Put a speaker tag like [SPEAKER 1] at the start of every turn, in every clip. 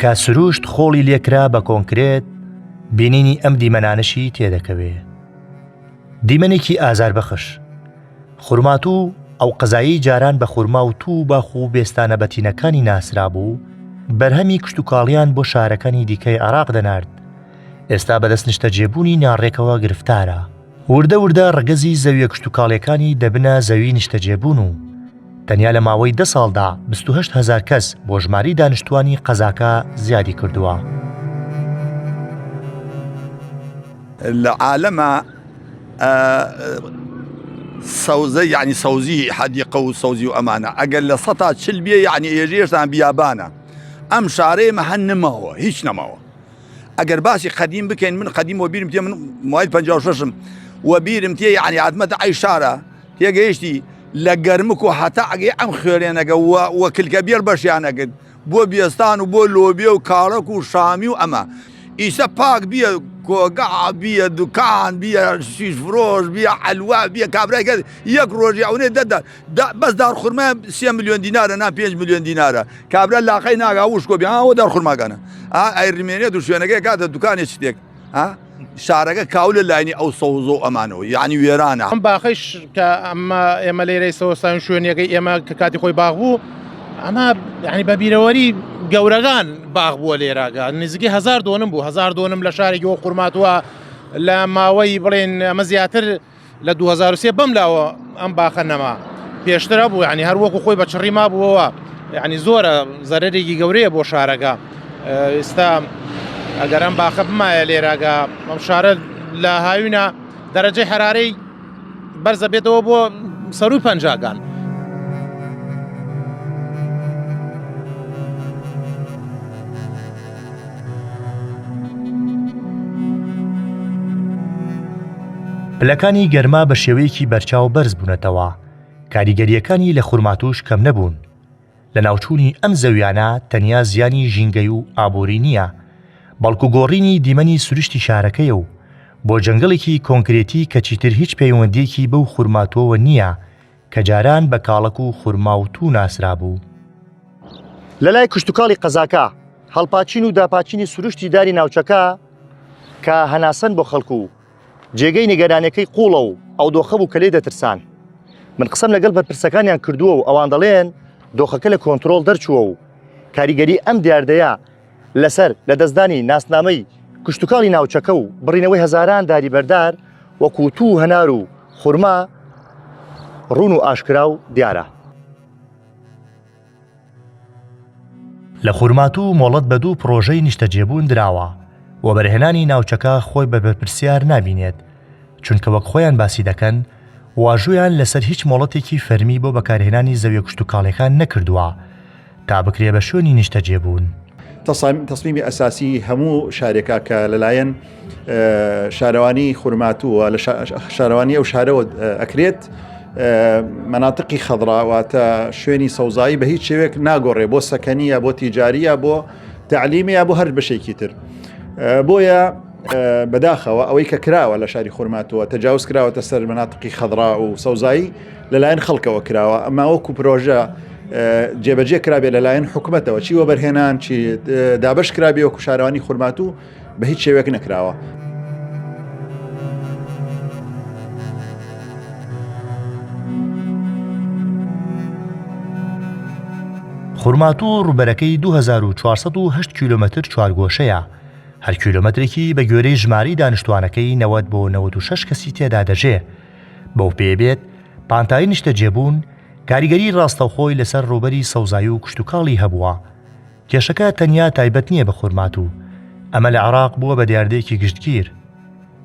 [SPEAKER 1] کە سروشت خۆڵی لێکرا بە کۆنکرێت بینینی ئەم دیمەنانشی تێدەکەوێ. دیمەنێکی ئازاربەخش. خورماتوو ئەو قەزایی جاران بە خورما و توو باخ و بێستانە بەتینەکانی ناسرا بوو، بەرهەمی کشتتوکاڵیان بۆ شارەکانی دیکەی عێراق دەنارد. ئێستا بەدەست نیشتە جێبوونی ناڕێکەوە گرفتارە. وردە وردە ڕگەزی زەویە کشتتوکاڵیەکانی دەبنە زەوی نیشتە جێبوون و تەنیا لە ماوەی 10 ساڵدا 28,000 کەس بۆ ژماری دانیشتوانی قەزاکە زیادی کردووە.
[SPEAKER 2] لە عالەمە سەوزە یعنی سەوزی حەدیقە و سەوزی و ئەمانە ئەگەر لە 140 بێ یعنی ئێژێشتان بیابانە. ئەم شارەیەمە هەن نماوە هیچ نەماوە. ئەگەر باسی قەدیم بکەین من قەدیم و بیرم تێ من مای 56م و بیرم تێ یعنی عادمەتە ئەی شارە تێگەیشتی لە گەرمک و هەتا ئەگەی ئەم خوێنێنەگە وە کلکە بێر بەشیانەگرت بۆ بیێستان و بۆ لۆبێ و کاڵک و شامی و ئەمە ئیسە پاک بیە کۆگا بیە دوکان بیە شیش فرۆش بیە حەلوا بیە کابرای کرد یەک ڕۆژی ئەوەیە دەدا بەس دارخورما 3 ملیۆن دینارە نا 5 ملیۆن دینارە کابرا لاقەی ناگا وشکۆ بێ ئەوە دارخورماگەنە ئەیرمێنێت و شوێنەکەی کاتە دوکانێک شتێک شارەکە کاو لە لاینی ئەو سەوز و ئەمانەوە یعنی وێرانە.
[SPEAKER 3] ئەم باخەش کە ئێمە لێرەی سەوەستان شوێنەکەی ئێمە کە کاتی خۆی باغ بوو ئەمە یعنی بە بیرەوەری گەورەکان باغ بووە لێراگە نزیکی 1000 دۆنم بوو 1000 دۆنم لە شارێکی وە قورماتوە لە ماوەی بڵێن ئەمە زیاتر لە 2003 بەم لاوە ئەم باخە نەما پێشترە بوو یعنی هەر وەکو خۆی بە چڕی ما بووەوە یعنی زۆرە زەرەرێکی گەورەیە بۆ شارەکە. ئێستا ئەگەر ئەم باخە بمایە لێراگە ئەم شارە لە هاوینە دەرەجەی حرارەی بەرزە بێتەوە بۆ سەروی پەنجاکان.
[SPEAKER 1] پلەکانی گەرما بە شێوەیەکی بەرچاو بەرز بوونەتەوە. کاریگەریەکانی لە خورماتوش کەم نەبوون. لە ناوچوونی ئەم زەویانە تەنیا زیانی ژینگەی و ئابووری نییە، بەڵکو گۆڕینی دیمەنی سروشتی شارەکەیە و بۆ جەنگڵێکی کۆنکرێتی کە چیتر هیچ پەیوەندیەکی بەو خورماتۆوە نییە کە جاران بە کاڵک و خورما و توو ناسرا بوو. لە لای کشتتوکاڵی قەزاکە هەڵپاچین و داپاچینی سروشتی داری ناوچەکە کە هەناسەن بۆ خەڵکو و جێگەی نیگەرانەکەی قوڵە و ئەو دۆخە بوو کە لێ دەترسان. من قسەم لەگەڵ بەرپرسەکانیان کردووە و ئەوان دەڵێن دۆخەکە لە کۆنتترۆل دەرچووە و کاریگەری ئەم دیاردەیە لەسەر لە دەستدانی ناسنامەی کشتتوکاڵی ناوچەکە و بڕینەوەی هەزاران داری بەردار وەکو توو هەنار و خورما ڕوون و ئاشکرا و دیارە. لە خورماتوو مۆڵەت بە دوو پرۆژەی نیشتەجێبوون دراوە و بەرهێنانی ناوچەکە خۆی بە بەرپرسیار نابینێت چونکە وەک خۆیان باسی دەکەن واژویان لەسەر هیچ مۆڵەتێکی فەرمی بۆ بەکارهێنانی زەویە کشتتوکاڵیەکان نەکردووە تا بکرێ بە شوێنی نیشتەجێبوون.
[SPEAKER 4] تصمیمی ئەساسی هەموو شارێکە کە لەلایەن شارەوانی خورماتووە لە شارەوانی ئەو شارەوە ئەکرێت مناطقی خەضراواتە شوێنی سەوزایی بە هیچ شێوێک ناگۆڕێ بۆ سەکەنیە بۆ تیجاریە بۆ تعلیمیە بۆ هەر بەشێکی تر. بۆیە بەداخەوە ئەوەی کە کراوە لە شاری خورماتوە تەجاوز کراوەتە سەر مناطقی خەضرا و سەوزایی لەلایەن خەڵکەوە کراوە. ئەمە وەکو پرۆژە جێبەجێ کرابێ لەلایەن حکوومەتەوە چی وەبەرهێنان چی دابش کرابێ وەکو شارەوانی خورماتوو بە هیچ شێوێک نەکراوە.
[SPEAKER 1] خورماتوو ڕوبەرەکەی 2408 کیلۆمەتر چوارگۆشەیە. هەر کیلۆمەترێکی بە گوێرەی ژماری دانیشتوانەکەی 90 بۆ 96 کەسی تێدا دەژێ. بەو پێبێت پانتایی نیشتەجێبوون کاریگەری ڕاستەوخۆی لەسەر ڕوبەری سەوزایی و کشتتوکاڵی هەبووە. کێشەکە تەنیا تایبەت نییە بە خورماتوو، ئەمە لە عێراق بووە بە دیاردەیەکی گشتگیر.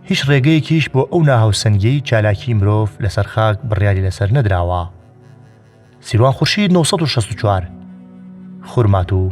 [SPEAKER 1] هیچ ڕێگەیەکیش بۆ ئەو ناهاوسەنگیی چالاکی مرۆڤ لەسەر خاک بڕیاری لەسەر نەدراوە. سیروان خورشید 964 خورماتوو.